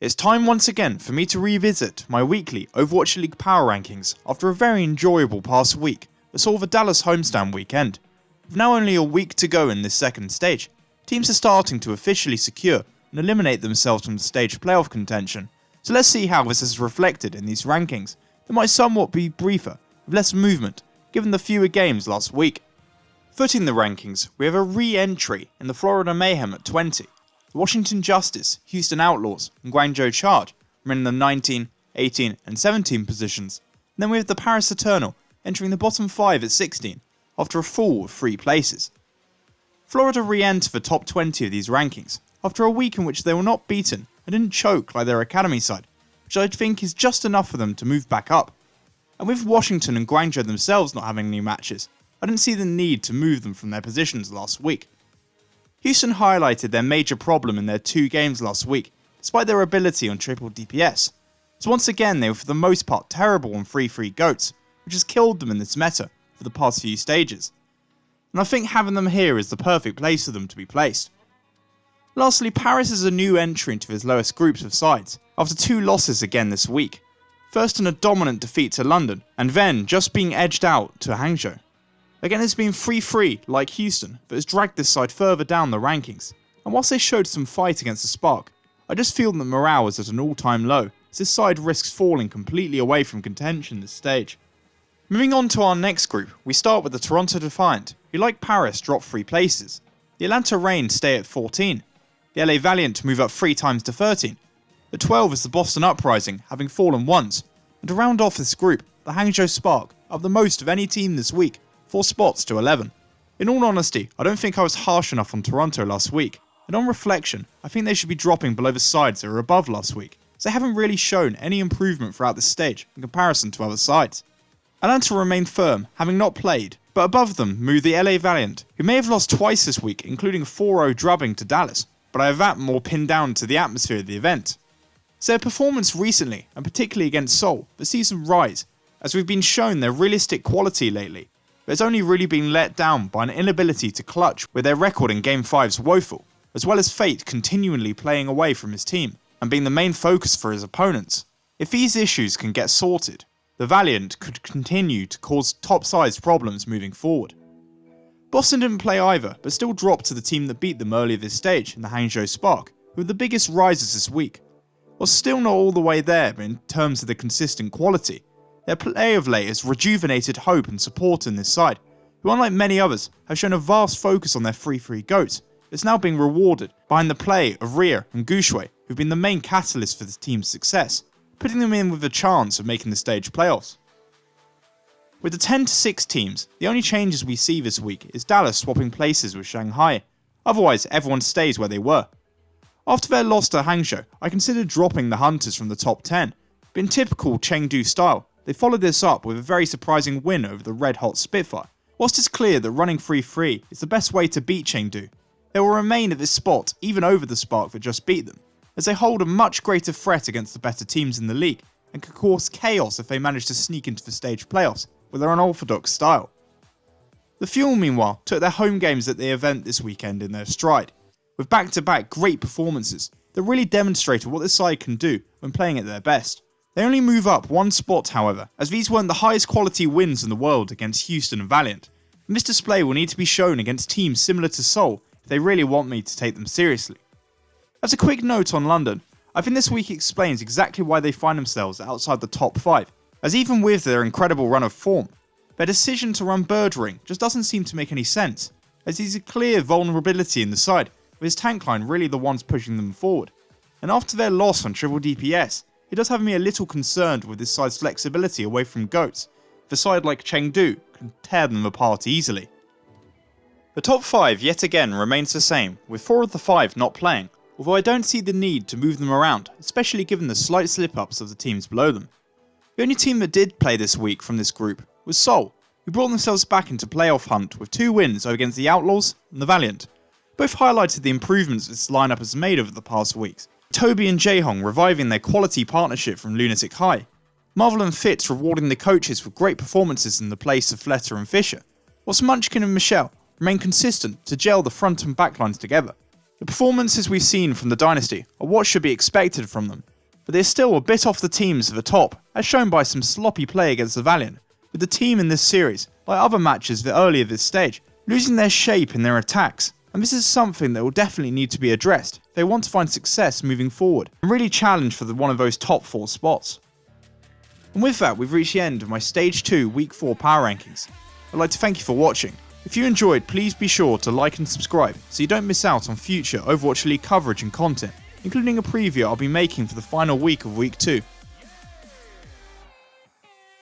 It's time once again for me to revisit my weekly Overwatch League Power Rankings after a very enjoyable past week that saw the Dallas Homestand Weekend. With now only a week to go in this second stage, teams are starting to officially secure and eliminate themselves from the stage playoff contention, so let's see how this is reflected in these rankings that might somewhat be briefer, with less movement, given the fewer games last week. Footing the rankings, we have a re-entry in the Florida Mayhem at 20, the Washington Justice, Houston Outlaws, and Guangzhou Charge remaining in the 19, 18 and 17 positions, and then we have the Paris Eternal entering the bottom 5 at 16, after a fall of 3 places. Florida re-enter the top 20 of these rankings, after a week in which they were not beaten and didn't choke like their academy side, which I think is just enough for them to move back up. And with Washington and Guangzhou themselves not having any matches, I didn't see the need to move them from their positions last week. Houston highlighted their major problem in their 2 games last week, despite their ability on triple DPS, as once again they were for the most part terrible on 3-3 goats, which has killed them in this meta for the past few stages, and I think having them here is the perfect place for them to be placed. Lastly, Paris is a new entry into his lowest groups of sides, after 2 losses again this week, first in a dominant defeat to London, and then just being edged out to Hangzhou. Again, it's been 3-3 like Houston, but has dragged this side further down the rankings, and whilst they showed some fight against the Spark, I just feel that morale is at an all-time low, as this side risks falling completely away from contention this stage. Moving on to our next group, we start with the Toronto Defiant, who like Paris drop 3 places, the Atlanta Reign stay at 14, the LA Valiant move up 3 times to 13, at 12 is the Boston Uprising, having fallen once, and to round off this group, the Hangzhou Spark, up the most of any team this week, 4 spots to 11. In all honesty, I don't think I was harsh enough on Toronto last week, and on reflection, I think they should be dropping below the sides that were above last week, as they haven't really shown any improvement throughout this stage in comparison to other sides. Atlanta remain firm, having not played, but above them move the LA Valiant, who may have lost twice this week, including a 4-0 drubbing to Dallas, but I have that more pinned down to the atmosphere of the event. So their performance recently, and particularly against Seoul, but sees them rise, as we've been shown their realistic quality lately, but it's only really been let down by an inability to clutch with their record in Game 5's woeful, as well as Fate continually playing away from his team, and being the main focus for his opponents. If these issues can get sorted, the Valiant could continue to cause top-sized problems moving forward. Boston didn't play either, but still dropped to the team that beat them earlier this stage in the Hangzhou Spark, who were the biggest risers this week. While still not all the way there in terms of the consistent quality, their play of late has rejuvenated hope and support in this side, who unlike many others have shown a vast focus on their 3-3 goats, that's now being rewarded behind the play of Rhea and Gushui, who've been the main catalyst for the team's success, putting them in with a chance of making the stage playoffs. With the 10-6 teams, the only changes we see this week is Dallas swapping places with Shanghai, otherwise everyone stays where they were. After their loss to Hangzhou, I considered dropping the Hunters from the top 10, but in typical Chengdu style, they followed this up with a very surprising win over the Red Hot Spitfire. Whilst it's clear that running 3-3 is the best way to beat Chengdu, they will remain at this spot even over the Spark that just beat them, as they hold a much greater threat against the better teams in the league, and could cause chaos if they manage to sneak into the stage playoffs with their unorthodox style. The Fuel meanwhile took their home games at the event this weekend in their stride, with back-to-back great performances that really demonstrated what this side can do when playing at their best. They only move up 1 spot however, as these weren't the highest quality wins in the world against Houston and Valiant, and this display will need to be shown against teams similar to Seoul if they really want me to take them seriously. As a quick note on London, I think this week explains exactly why they find themselves outside the top 5, as even with their incredible run of form, their decision to run Birdring just doesn't seem to make any sense, as he's a clear vulnerability in the side, with his tank line really the ones pushing them forward, and after their loss on triple DPS, it does have me a little concerned with this side's flexibility away from goats, if a side like Chengdu can tear them apart easily. The top 5 yet again remains the same, with 4 of the 5 not playing, although I don't see the need to move them around, especially given the slight slip-ups of the teams below them. The only team that did play this week from this group was Seoul, who brought themselves back into playoff hunt with 2 wins against the Outlaws and the Valiant. Both highlighted the improvements this lineup has made over the past weeks, Toby and Jaehong reviving their quality partnership from Lunatic High, Marvel and Fitz rewarding the coaches with great performances in the place of Fletter and Fisher, whilst Munchkin and Michelle remain consistent to gel the front and back lines together. The performances we've seen from the Dynasty are what should be expected from them, but they're still a bit off the teams at the top, as shown by some sloppy play against the Valiant, with the team in this series, like other matches earlier this stage, losing their shape in their attacks, and this is something that will definitely need to be addressed if they want to find success moving forward and really challenge for one of those top 4 spots. And with that, we've reached the end of my Stage 2 Week 4 Power Rankings. I'd like to thank you for watching. If you enjoyed, please be sure to like and subscribe so you don't miss out on future Overwatch League coverage and content, including a preview I'll be making for the final week of Week 2.